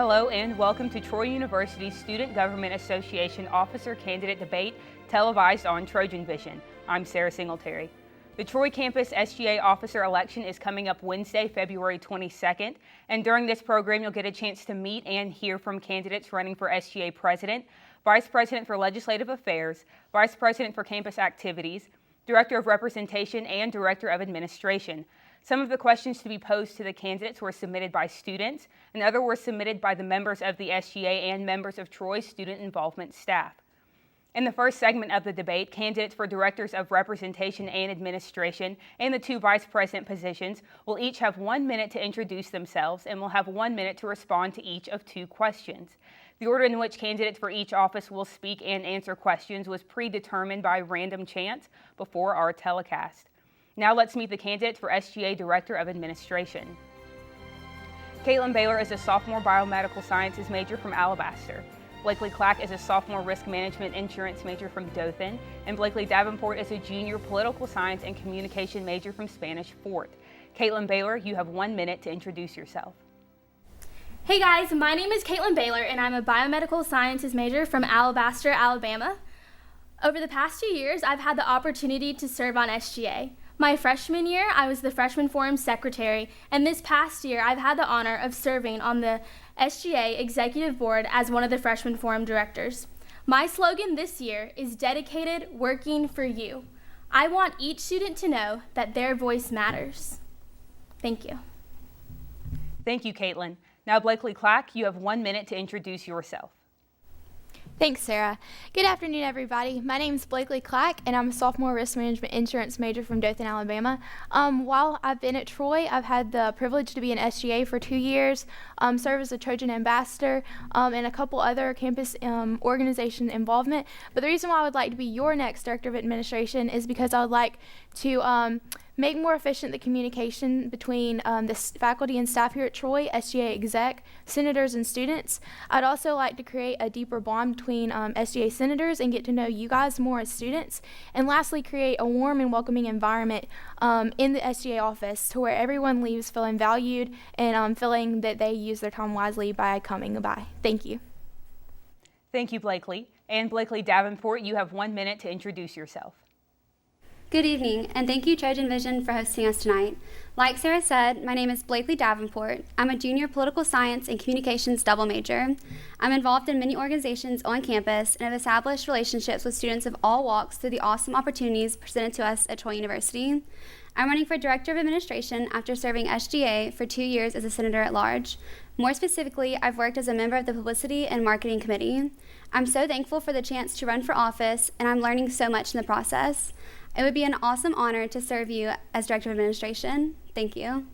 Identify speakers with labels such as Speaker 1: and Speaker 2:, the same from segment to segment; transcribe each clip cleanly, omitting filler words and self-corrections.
Speaker 1: Hello and welcome to Troy University's Student Government Association Officer Candidate Debate, televised on TrojanVision. I'm Sarah Singletary. The Troy campus SGA officer election is coming up Wednesday, February 22nd, and during this program you'll get a chance to meet and hear from candidates running for SGA President, Vice President for Legislative Affairs, Vice President for Campus Activities, Director of Representation, and Director of Administration. Some of the questions to be posed to the candidates were submitted by students, and others were submitted by the members of the SGA and members of Troy's student involvement staff. In the first segment of the debate, candidates for Directors of Representation and Administration and the two Vice President positions will each have 1 minute to introduce themselves and will have 1 minute to respond to each of two questions. The order in which candidates for each office will speak and answer questions was predetermined by random chance before our telecast. Now let's meet the candidates for SGA Director of Administration. Caitlin Baylor is a sophomore biomedical sciences major from Alabaster. Blakely Clack is a sophomore risk management insurance major from Dothan. And Blakely Davenport is a junior political science and communication major from Spanish Fort. Caitlin Baylor, you have 1 minute to introduce yourself.
Speaker 2: Hey guys, my name is Caitlin Baylor and I'm a biomedical sciences major from Alabaster, Alabama. Over the past 2 years, I've had the opportunity to serve on SGA. My freshman year, I was the Freshman Forum Secretary, and this past year, I've had the honor of serving on the SGA Executive Board as one of the Freshman Forum Directors. My slogan this year is Dedicated, Working for You. I want each student to know that their voice matters. Thank you.
Speaker 1: Thank you, Caitlin. Now, Blakely Clack, you have 1 minute to introduce yourself.
Speaker 3: Thanks, Sarah. Good afternoon, everybody. My name is Blakely Clack, and I'm a sophomore risk management insurance major from Dothan, Alabama. While I've been at Troy, I've had the privilege to be in SGA for 2 years, serve as a Trojan ambassador, and a couple other campus organization involvement. But the reason why I would like to be your next Director of Administration is because I would like to make more efficient the communication between the faculty and staff here at Troy, SGA exec, senators, and students. I'd also like to create a deeper bond between SGA senators and get to know you guys more as students. And lastly, create a warm and welcoming environment in the SGA office to where everyone leaves feeling valued and feeling that they use their time wisely by coming by. Thank you.
Speaker 1: Thank you, Blakely. And Blakely Davenport, you have 1 minute to introduce yourself.
Speaker 4: Good evening, and thank you TrojanVision for hosting us tonight. Like Sarah said, my name is Blakely Davenport. I'm a junior political science and communications double major. I'm involved in many organizations on campus and have established relationships with students of all walks through the awesome opportunities presented to us at Troy University. I'm running for Director of Administration after serving SGA for 2 years as a senator at large. More specifically, I've worked as a member of the Publicity and Marketing Committee. I'm so thankful for the chance to run for office, and I'm learning so much in the process. It would be an awesome honor to serve you as Director of Administration. Thank you.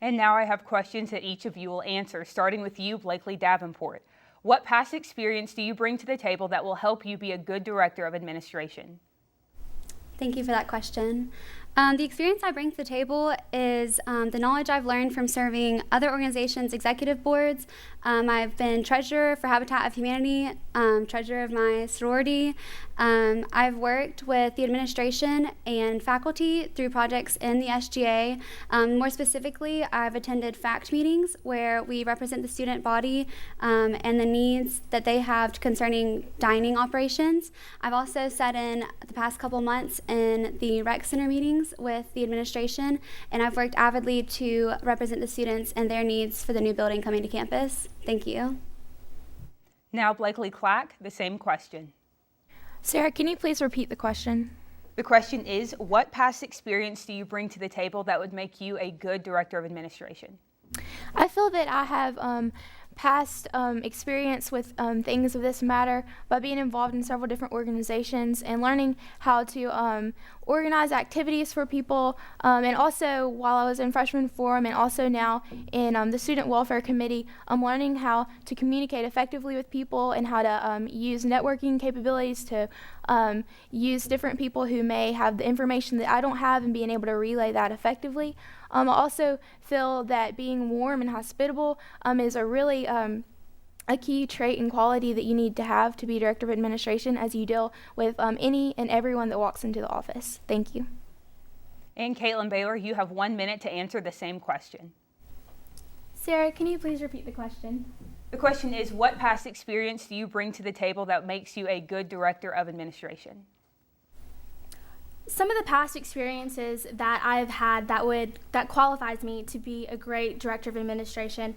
Speaker 1: And now I have questions that each of you will answer, starting with you, Blakely Davenport. What past experience do you bring to the table that will help you be a good Director of Administration?
Speaker 4: Thank you for that question. The experience I bring to the table is the knowledge I've learned from serving other organizations' executive boards. I've been treasurer for Habitat of Humanity, treasurer of my sorority. I've worked with the administration and faculty through projects in the SGA. More specifically, I've attended FACT meetings where we represent the student body and the needs that they have concerning dining operations. I've also sat in the past couple months in the rec center meetings with the administration, and I've worked avidly to represent the students and their needs for the new building coming to campus. Thank you.
Speaker 1: Now, Blakely Clack, the same question.
Speaker 3: Sarah, can you please repeat the question?
Speaker 1: The question is, what past experience do you bring to the table that would make you a good Director of Administration?
Speaker 3: I feel that I have past experience with things of this matter by being involved in several different organizations and learning how to organize activities for people, and also while I was in Freshman Forum and also now in the Student Welfare Committee, I'm learning how to communicate effectively with people and how to use networking capabilities to use different people who may have the information that I don't have and being able to relay that effectively. I also feel that being warm and hospitable is a really a key trait and quality that you need to have to be Director of Administration as you deal with any and everyone that walks into the office. Thank you.
Speaker 1: And Caitlin Baylor, you have 1 minute to answer the same question.
Speaker 2: Sarah, can you please repeat the question?
Speaker 1: The question is, what past experience do you bring to the table that makes you a good Director of Administration?
Speaker 2: Some of the past experiences that I've had that qualifies me to be a great Director of Administration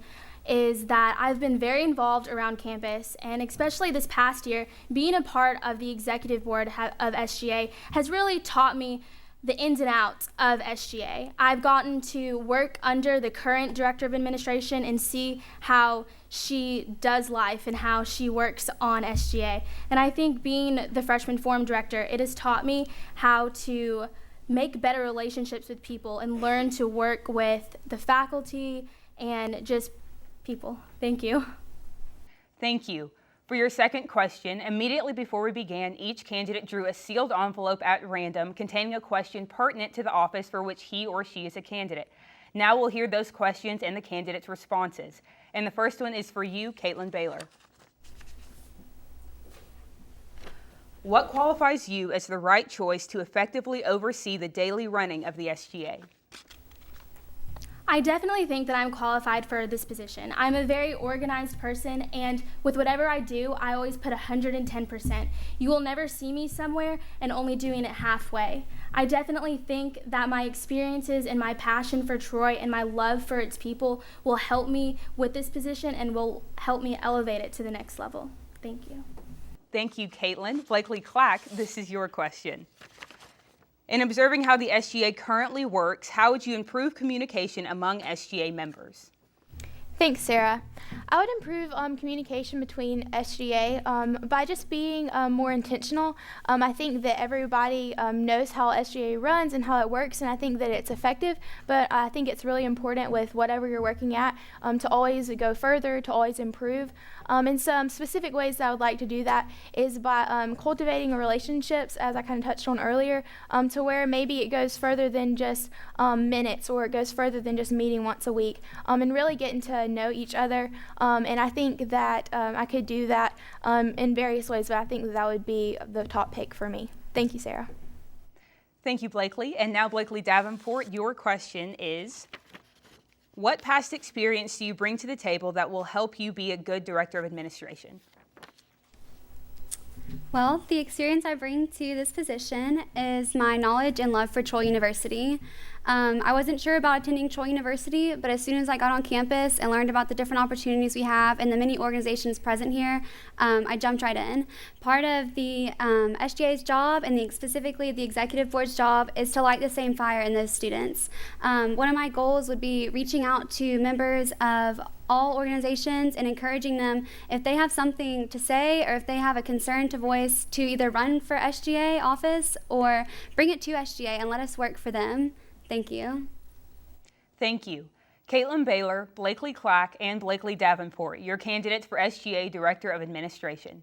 Speaker 2: is that I've been very involved around campus, and especially this past year, being a part of the executive board of SGA has really taught me the ins and outs of SGA. I've gotten to work under the current Director of Administration and see how she does life and how she works on SGA. And I think being the freshman forum director, it has taught me how to make better relationships with people and learn to work with the faculty and just people. Thank you.
Speaker 1: Thank you. For your second question, immediately before we began, each candidate drew a sealed envelope at random containing a question pertinent to the office for which he or she is a candidate. Now we'll hear those questions and the candidates' responses. And the first one is for you, Caitlin Baylor. What qualifies you as the right choice to effectively oversee the daily running of the SGA?
Speaker 2: I definitely think that I'm qualified for this position. I'm a very organized person, and with whatever I do, I always put 110%. You will never see me somewhere and only doing it halfway. I definitely think that my experiences and my passion for Troy and my love for its people will help me with this position and will help me elevate it to the next level. Thank you.
Speaker 1: Thank you, Caitlin. Blakely Clack, this is your question. In observing how the SGA currently works, how would you improve communication among SGA members?
Speaker 3: Thanks, Sarah. I would improve communication between SGA by just being more intentional. I think that everybody knows how SGA runs and how it works, and I think that it's effective, but I think it's really important with whatever you're working at to always go further, to always improve. And some specific ways that I would like to do that is by cultivating relationships, as I kind of touched on earlier, to where maybe it goes further than just minutes, or it goes further than just meeting once a week, and really getting to know each other. And I think that I could do that in various ways, but I think that would be the top pick for me. Thank you, Sarah.
Speaker 1: Thank you, Blakely. And now, Blakely Davenport, your question is, what past experience do you bring to the table that will help you be a good Director of Administration?
Speaker 4: Well, the experience I bring to this position is my knowledge and love for Troy University. I wasn't sure about attending Troy University, but as soon as I got on campus and learned about the different opportunities we have and the many organizations present here, I jumped right in. Part of the SGA's job, and specifically the Executive Board's job, is to light the same fire in those students. One of my goals would be reaching out to members of all organizations and encouraging them, if they have something to say or if they have a concern to voice, to either run for SGA office or bring it to SGA and let us work for them. Thank you.
Speaker 1: Thank you. Caitlin Baylor, Blakely Clack, and Blakely Davenport, your candidates for SGA Director of Administration.